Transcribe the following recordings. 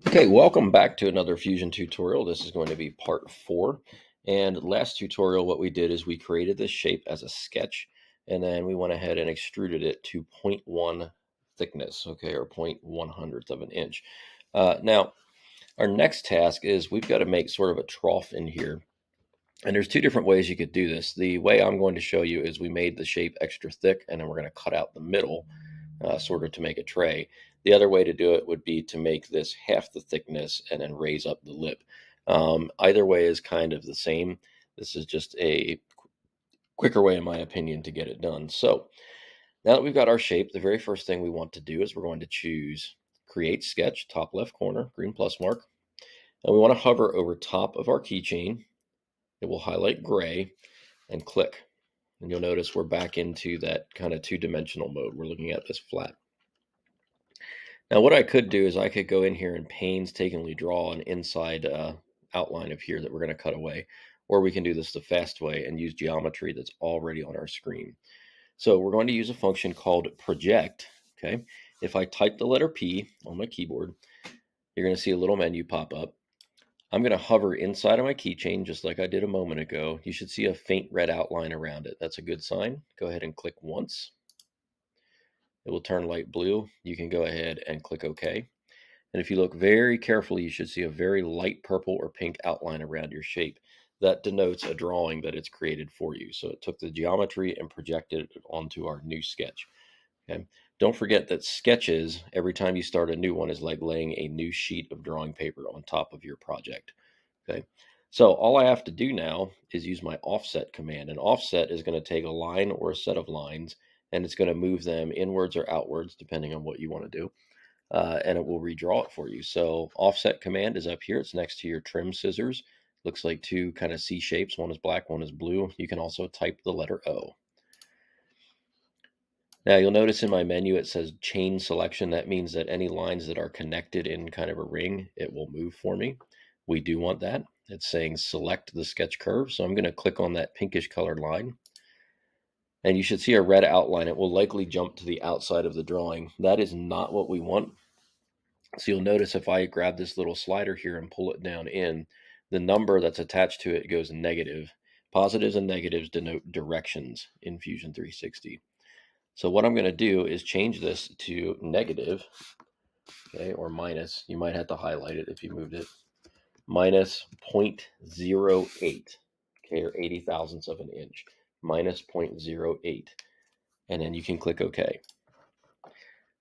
Okay, welcome back to another Fusion tutorial. This is going to be part 4. And last tutorial, what we did is we created this shape as a sketch, and then we went ahead and extruded it to 0.1 thickness, okay, or 0.1 of an inch. Now, our next task is we've got to make sort of a trough in here. And there's two different ways you could do this. The way I'm going to show you is we made the shape extra thick, and then we're going to cut out the middle sort of to make a tray. The other way to do it would be to make this half the thickness and then raise up the lip. Either way is kind of the same. This is just a quicker way, in my opinion, to get it done. So now that we've got our shape, the very first thing we want to do is we're going to choose Create Sketch, top left corner, green plus mark. And we want to hover over top of our keychain. It will highlight gray and click. And you'll notice we're back into that kind of two-dimensional mode. We're looking at this flat. Now what I could do is I could go in here and painstakingly draw an inside outline of here that we're going to cut away. Or we can do this the fast way and use geometry that's already on our screen. So we're going to use a function called project. Okay. If I type the letter P on my keyboard, you're going to see a little menu pop up. I'm going to hover inside of my keychain just like I did a moment ago. You should see a faint red outline around it. That's a good sign. Go ahead and click once. It will turn light blue. You can go ahead and click OK. And if you look very carefully, you should see a very light purple or pink outline around your shape. That denotes a drawing that it's created for you. So it took the geometry and projected it onto our new sketch. Okay. Don't forget that sketches, every time you start a new one, is like laying a new sheet of drawing paper on top of your project. Okay. So all I have to do now is use my offset command. And offset is going to take a line or a set of lines, and it's going to move them inwards or outwards, depending on what you want to do. And it will redraw it for you. So offset command is up here. It's next to your trim scissors. Looks like two kind of C shapes. One is black, one is blue. You can also type the letter O. Now you'll notice in my menu it says chain selection. That means that any lines that are connected in kind of a ring, it will move for me. We do want that. It's saying select the sketch curve. So I'm going to click on that pinkish colored line. And you should see a red outline. It will likely jump to the outside of the drawing. That is not what we want. So you'll notice if I grab this little slider here and pull it down in, the number that's attached to it goes negative. Positives and negatives denote directions in Fusion 360. So what I'm going to do is change this to negative, okay, or minus. You might have to highlight it if you moved it. Minus 0.08, okay, or 80 thousandths of an inch. Minus 0.08. And then you can click OK.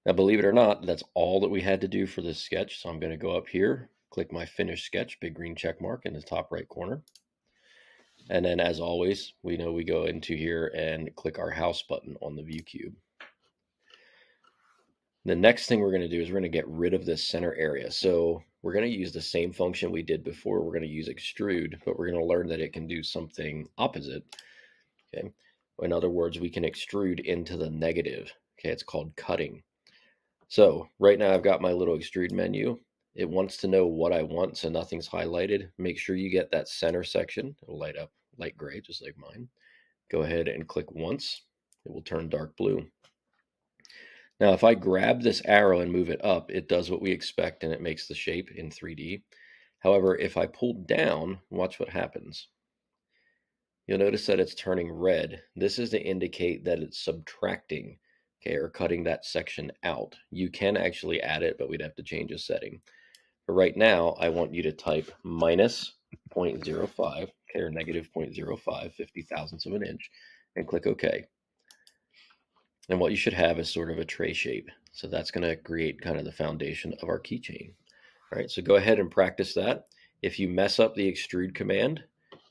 Now, believe it or not, that's all that we had to do for this sketch. So I'm going to go up here, click my Finish Sketch, big green check mark in the top right corner. And then, as always, we know we go into here and click our house button on the view cube. The next thing we're going to do is we're going to get rid of this center area. So we're going to use the same function we did before. We're going to use extrude, but we're going to learn that it can do something opposite. Okay. In other words, we can extrude into the negative. Okay. It's called cutting. So right now I've got my little extrude menu. It wants to know what I want, so nothing's highlighted. Make sure you get that center section. It'll light up light gray, just like mine. Go ahead and click once. It will turn dark blue. Now, if I grab this arrow and move it up, it does what we expect, and it makes the shape in 3D. However, if I pull down, watch what happens. You'll notice that it's turning red. This is to indicate that it's subtracting, okay, or cutting that section out. You can actually add it, but we'd have to change a setting. But right now, I want you to type minus 0.05, okay, or negative 0.05, 50 thousandths of an inch, and click OK. And what you should have is sort of a tray shape. So that's going to create kind of the foundation of our keychain. All right, so go ahead and practice that. If you mess up the extrude command,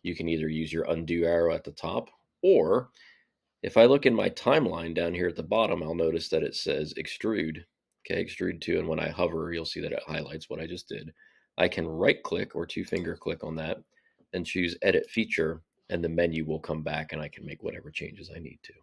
you can either use your undo arrow at the top, or if I look in my timeline down here at the bottom, I'll notice that it says extrude. Okay, extrude to, and when I hover, you'll see that it highlights what I just did. I can right click or two finger click on that and choose edit feature, and the menu will come back and I can make whatever changes I need to.